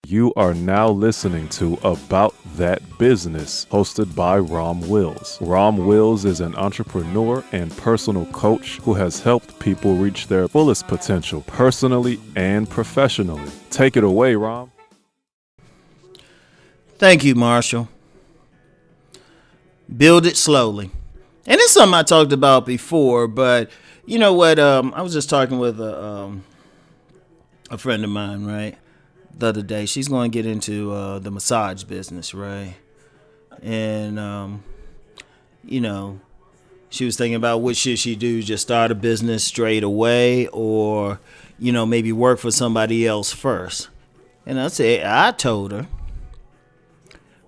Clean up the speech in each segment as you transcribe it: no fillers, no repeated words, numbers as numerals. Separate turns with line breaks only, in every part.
You are now listening to About That Business, hosted by Rom Wills. Rom Wills is an entrepreneur and personal coach who has helped people reach their fullest potential personally and professionally. Take it away, Rom.
Thank you, Marshall. Build it slowly. And it's something I talked about before, but you know what? I was just talking with a friend of mine, right, the other day. She's going to get into the massage business, right? And, she was thinking about what should she do, just start a business straight away or, maybe work for somebody else first. And I told her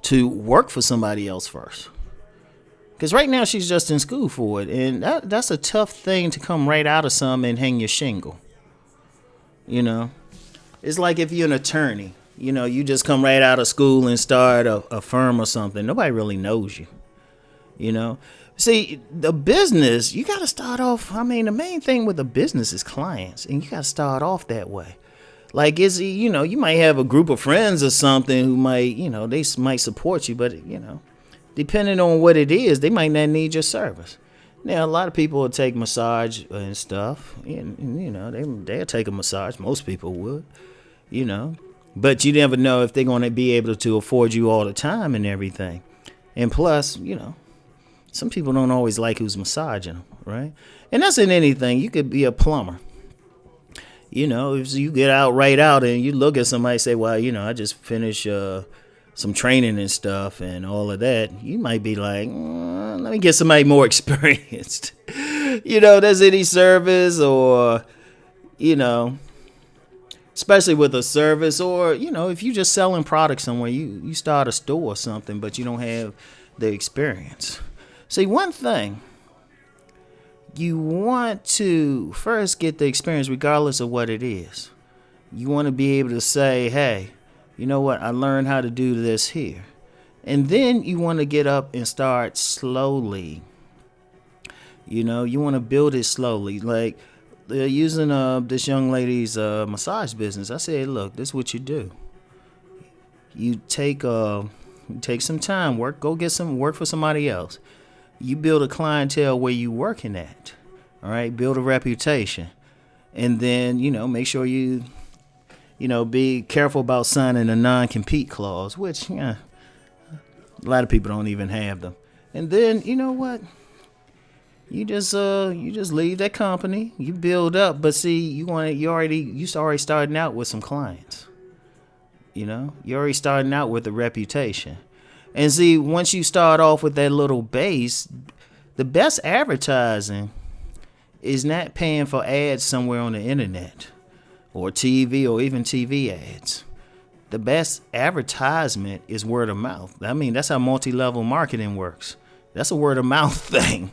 to work for somebody else first. Because right now she's just in school for it. And that's a tough thing to come right out of something and hang your shingle. It's like if you're an attorney. You just come right out of school and start a firm or something. Nobody really knows you. See, the business, you got to start off. The main thing with a business is clients. And you got to start off that way. Like, you might have a group of friends or something who might, they might support you. But, depending on what it is, they might not need your service. Now, a lot of people will take massage and stuff. And they'll take a massage. Most people would, But you never know if they're going to be able to afford you all the time and everything. And plus, some people don't always like who's massaging them, right? And that's in anything. You could be a plumber. If you get out right out and you look at somebody and say, well, I just finished some training and stuff and all of that, you might be like, let me get somebody more experienced. Does any service or, especially with a service or, if you're just selling products somewhere, you start a store or something, but you don't have the experience. See, one thing, you want to first get the experience regardless of what it is. You want to be able to say, hey, you know what? I learned how to do this here. And then you want to get up and start slowly. You want to build it slowly. Like using this young lady's massage business. I said, look, this is what you do. You take some time, go get some work for somebody else. You build a clientele where you working at. All right, build a reputation. And then, make sure you be careful about signing a non-compete clause, which, a lot of people don't even have them. And then, you know what? You just leave that company. You build up, but see, you already starting out with some clients. You're already starting out with a reputation. And see, once you start off with that little base, the best advertising is not paying for ads somewhere on the internet or TV or even TV ads. The best advertisement is word of mouth. That's how multi-level marketing works. That's a word of mouth thing.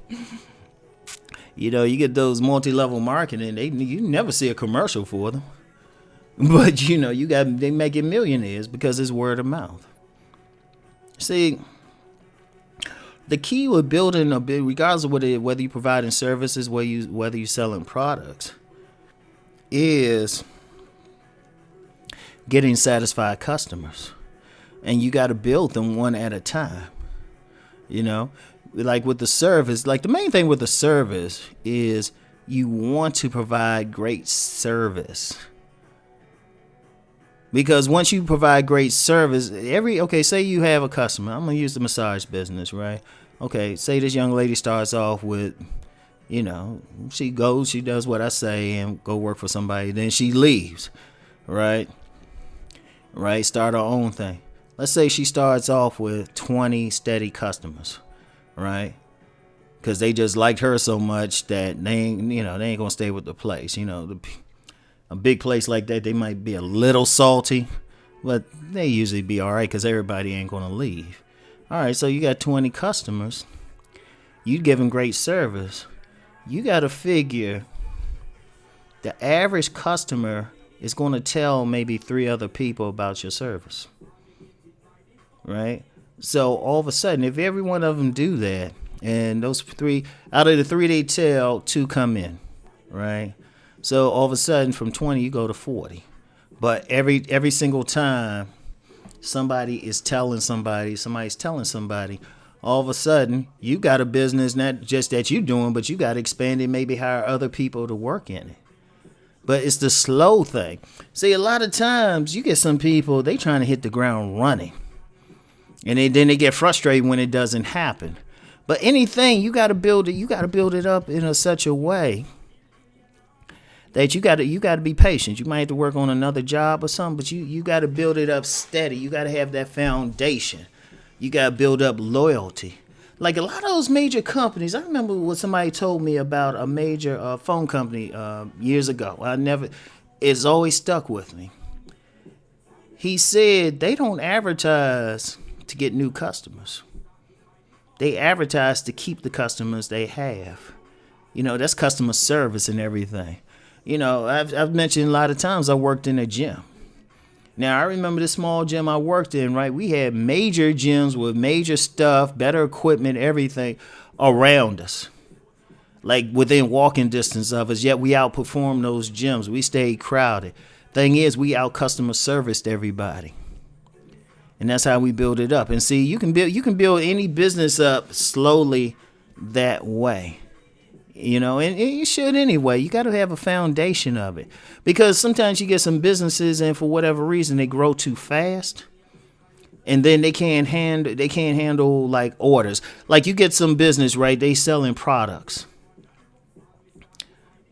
You get those multi-level marketing, you never see a commercial for them. But, they make it millionaires because it's word of mouth. See, the key with building regardless of whether you're providing services, whether you're selling products, is getting satisfied customers. And you got to build them one at a time. Like with the service, like the main thing with the service is you want to provide great service. Because once you provide great service, say you have a customer. I'm going to use the massage business, right? Okay, say this young lady starts off with, she does what I say and go work for somebody. Then she leaves, right? Right, start her own thing. Let's say she starts off with 20 steady customers, right? Because they just liked her so much that they ain't going to stay with the place, A big place like that, they might be a little salty, but they usually be all right because everybody ain't going to leave. All right, so you got 20 customers. You give them great service. You got to figure the average customer is going to tell maybe 3 other people about your service, right? So all of a sudden, if every one of them do that, and those 3, out of the 3 they tell, 2 come in, right? So all of a sudden, from 20, you go to 40. But every single time somebody's telling somebody, all of a sudden you got a business not just that you doing, but you got to expand it, maybe hire other people to work in it. But it's the slow thing. See, a lot of times you get some people, they trying to hit the ground running. And then they get frustrated when it doesn't happen. But anything, you got to build it. You got to build it up in such a way that you got to be patient. You might have to work on another job or something, but you got to build it up steady. You got to have that foundation. You got to build up loyalty. Like a lot of those major companies, I remember what somebody told me about a major phone company years ago. It's always stuck with me. He said they don't advertise to get new customers. They advertise to keep the customers they have. That's customer service and everything. I've mentioned a lot of times I worked in a gym. Now, I remember the small gym I worked in, right? We had major gyms with major stuff, better equipment, everything around us. Like within walking distance of us, yet we outperformed those gyms. We stayed crowded. Thing is, we out customer serviced everybody. And that's how we build it up. And see, you can build any business up slowly that way. And you should anyway. You got to have a foundation of it, because sometimes you get some businesses and for whatever reason they grow too fast, and then they can't handle like orders. Like you get some business, right? They selling products,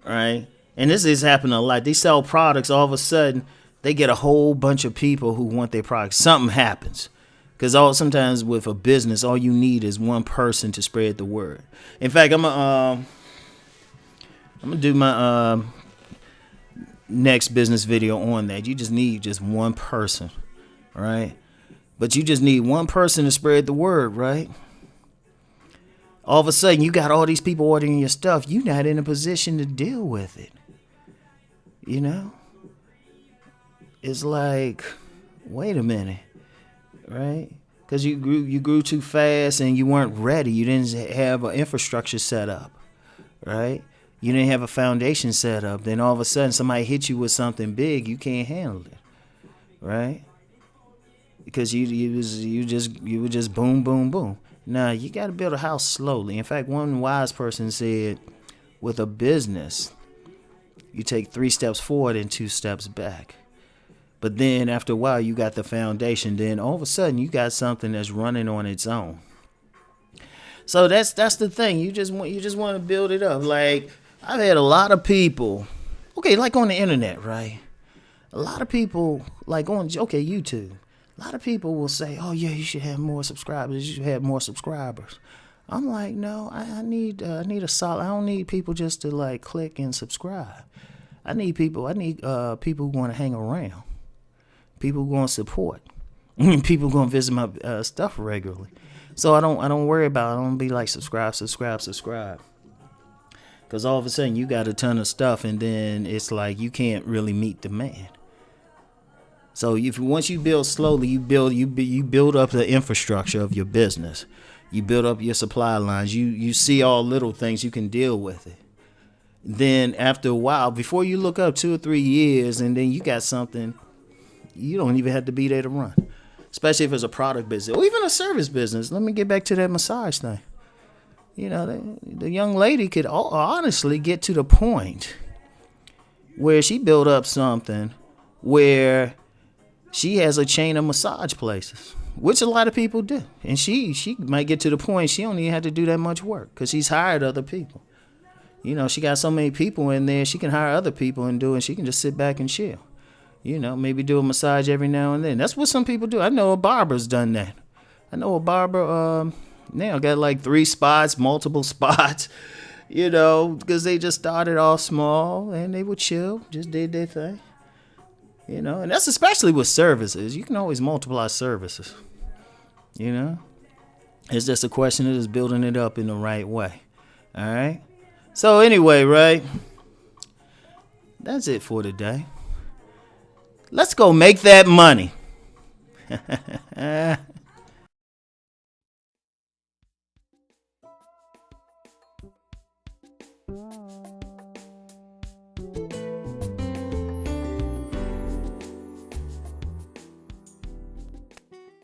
right? And this is happening a lot. They sell products. All of a sudden, they get a whole bunch of people who want their products. Something happens. Because sometimes with a business, all you need is one person to spread the word. In fact, I'm gonna do my next business video on that. You just need just one person, right? But you just need one person to spread the word, right? All of a sudden, you got all these people ordering your stuff. You're not in a position to deal with it. It's like, wait a minute, right? Because you grew too fast and you weren't ready. You didn't have an infrastructure set up, right? You didn't have a foundation set up. Then all of a sudden somebody hit you with something big, you can't handle it, right? Because you were just boom, boom, boom. Now you got to build a house slowly. In fact, one wise person said, with a business, you take 3 steps forward and 2 steps back. But then after a while, you got the foundation. Then all of a sudden, you got something that's running on its own. So that's the thing. You just want to build it up. Like I've had a lot of people, like on the internet, right? A lot of people like on YouTube. A lot of people will say, "Oh yeah, you should have more subscribers. You should have more subscribers." I'm like, no, I need a solid. I don't need people just to like click and subscribe. I need people who want to hang around. People going to support. People going to visit my stuff regularly. So I don't worry about it. I don't be like subscribe. Because all of a sudden you got a ton of stuff and then it's like you can't really meet demand. So once you build slowly, you build up the infrastructure of your business. You build up your supply lines. You see all little things, you can deal with it. Then after a while, before you look up 2 or 3 years, and then you got something. You don't even have to be there to run, especially if it's a product business or even a service business. Let me get back to that massage thing. The young lady could honestly get to the point where she built up something where she has a chain of massage places, which a lot of people do. And she might get to the point she don't even have to do that much work because she's hired other people. She got so many people in there, she can hire other people and do it. She can just sit back and chill. Maybe do a massage every now and then. That's what some people do. I know a barber's done that. I know a barber now got like 3 spots, multiple spots, because they just started off small and they would chill, just did their thing. And that's especially with services. You can always multiply services. It's just a question of just building it up in the right way. All right. So anyway, right? That's it for today. Let's go make that money.